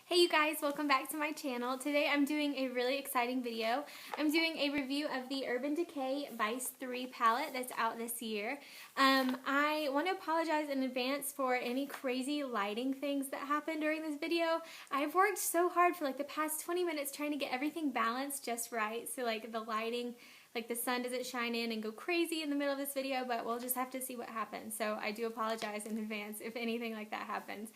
Hey you guys, welcome back to my channel. Today I'm doing a really exciting video. I'm doing a review of the Urban Decay Vice 3 palette that's out this year. I want to apologize in advance for any crazy lighting things that happened during this video. I've worked so hard for like the past 20 minutes trying to get everything balanced just right, so like the lighting, like the sun doesn't shine in and go crazy in the middle of this video, but we'll just have to see what happens. So I do apologize in advance if anything like that happens.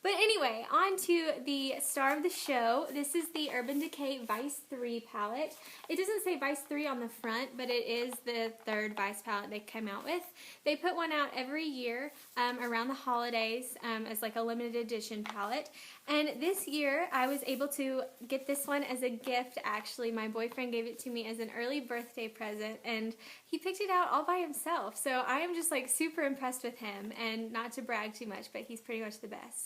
But anyway, on to the star of the show. This is the Urban Decay Vice 3 palette. It doesn't say Vice 3 on the front, but it is the third Vice palette they came out with. They put one out every year around the holidays as like a limited edition palette. And this year, I was able to get this one as a gift, actually. My boyfriend gave it to me as an early birthday present, and he picked it out all by himself. So I am just like super impressed with him, and not to brag too much, but he's pretty much the best.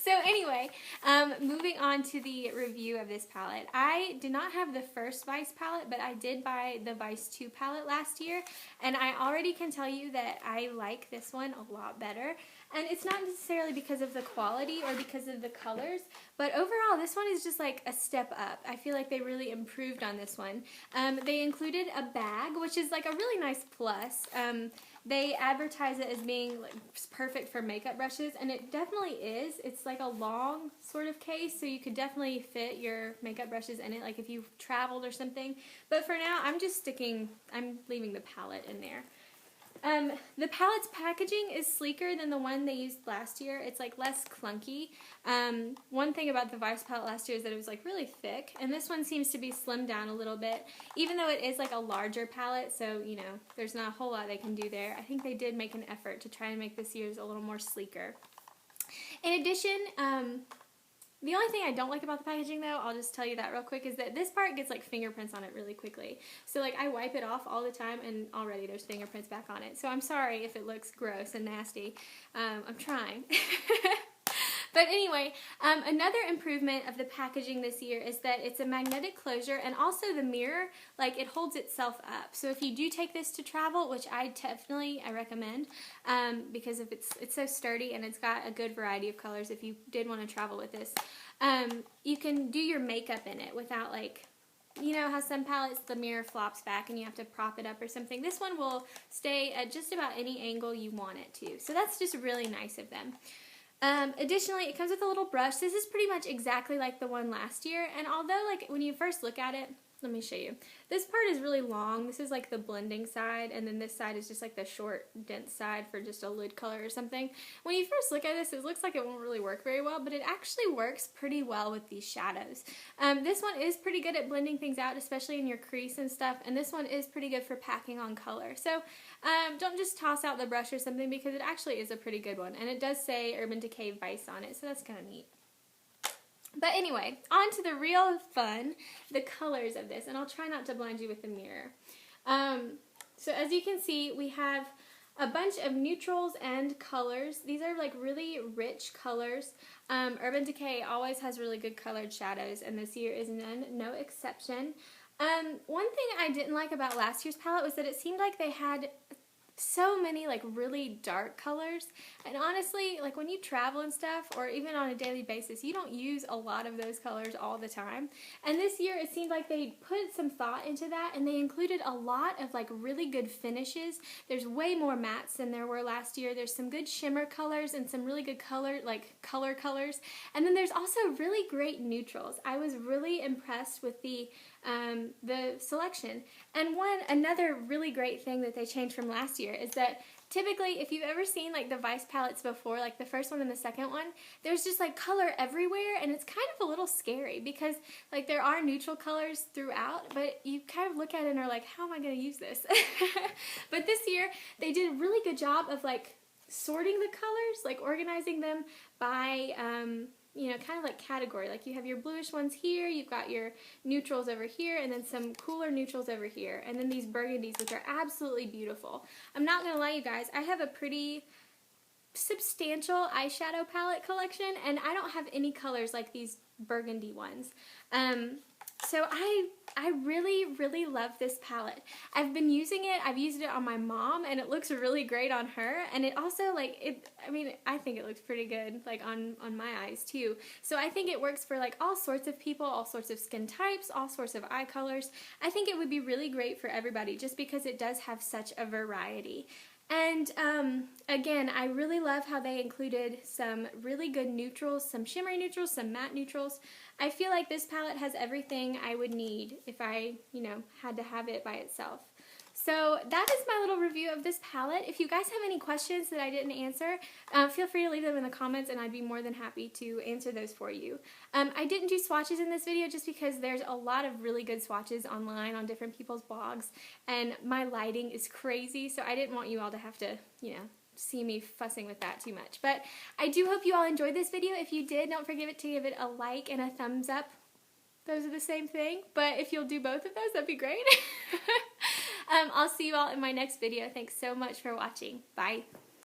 So anyway, moving on to the review of this palette. I did not have the first Vice palette, but I did buy the Vice 2 palette last year, and I already can tell you that I like this one a lot better. And it's not necessarily because of the quality or because of the colors, but overall this one is just like a step up. I feel like they really improved on this one. They included a bag, which is like a really nice plus. They advertise it as being like perfect for makeup brushes, and it definitely is. It's like a long sort of case, so you could definitely fit your makeup brushes in it, like if you've traveled or something. But for now, I'm leaving the palette in there. The palette's packaging is sleeker than the one they used last year. It's like less clunky. One thing about the Vice palette last year is that it was like really thick, and this one seems to be slimmed down a little bit, even though it is like a larger palette, so you know, there's not a whole lot they can do there. I think they did make an effort to try and make this year's a little more sleeker. In addition, the only thing I don't like about the packaging, though, I'll just tell you that real quick, is that this part gets like fingerprints on it really quickly. So like I wipe it off all the time, and already there's fingerprints back on it. So I'm sorry if it looks gross and nasty. I'm trying. But anyway, another improvement of the packaging this year is that it's a magnetic closure, and also the mirror, like it holds itself up. So if you do take this to travel, which I recommend, because if it's so sturdy and it's got a good variety of colors if you did want to travel with this, you can do your makeup in it without like, you know how some palettes the mirror flops back and you have to prop it up or something. This one will stay at just about any angle you want it to. So that's just really nice of them. Additionally, it comes with a little brush. This is pretty much exactly like the one last year, and although like when you first look at it, let me show you. This part is really long. This is like the blending side, and then this side is just like the short, dense side for just a lid color or something. When you first look at this, it looks like it won't really work very well, but it actually works pretty well with these shadows. This one is pretty good at blending things out, especially in your crease and stuff, and this one is pretty good for packing on color. So don't just toss out the brush or something, because it actually is a pretty good one, and it does say Urban Decay Vice on it, so that's kind of neat. But anyway, on to the real fun, the colors of this, and I'll try not to blind you with the mirror. So as you can see, we have a bunch of neutrals and colors. These are like really rich colors. Urban Decay always has really good colored shadows, and this year is no exception. One thing I didn't like about last year's palette was that it seemed like they had so many like really dark colors, and honestly, like when you travel and stuff, or even on a daily basis, you don't use a lot of those colors all the time. And this year it seemed like they put some thought into that, and they included a lot of like really good finishes. There's way more mattes than there were last year. There's some good shimmer colors and some really good color colors, and then there's also really great neutrals. I was really impressed with the selection. And another really great thing that they changed from last year is that typically, if you've ever seen like the Vice palettes before, like the first one and the second one, there's just like color everywhere, and it's kind of a little scary because like there are neutral colors throughout, but you kind of look at it and are like, how am I going to use this? But this year, they did a really good job of like sorting the colors, like organizing them by you know, kind of like category. Like you have your bluish ones here, you've got your neutrals over here, and then some cooler neutrals over here, and then these burgundies, which are absolutely beautiful. I'm not going to lie, you guys, I have a pretty substantial eyeshadow palette collection, and I don't have any colors like these burgundy ones. So I really love this palette. I've been using it. I've used it on my mom, and it looks really great on her. And it also, like, I mean, I think it looks pretty good, like, on my eyes, too. So I think it works for, like, all sorts of people, all sorts of skin types, all sorts of eye colors. I think it would be really great for everybody, just because it does have such a variety. And again, I really love how they included some really good neutrals, some shimmery neutrals, some matte neutrals. I feel like this palette has everything I would need if I, you know, had to have it by itself. So that is my little review of this palette. If you guys have any questions that I didn't answer, feel free to leave them in the comments, and I'd be more than happy to answer those for you. I didn't do swatches in this video just because there's a lot of really good swatches online on different people's blogs, and my lighting is crazy, so I didn't want you all to have to, you know, see me fussing with that too much. But I do hope you all enjoyed this video. If you did, don't forget to give it a like and a thumbs up. Those are the same thing, but if you'll do both of those, that'd be great. I'll see you all in my next video. Thanks so much for watching. Bye.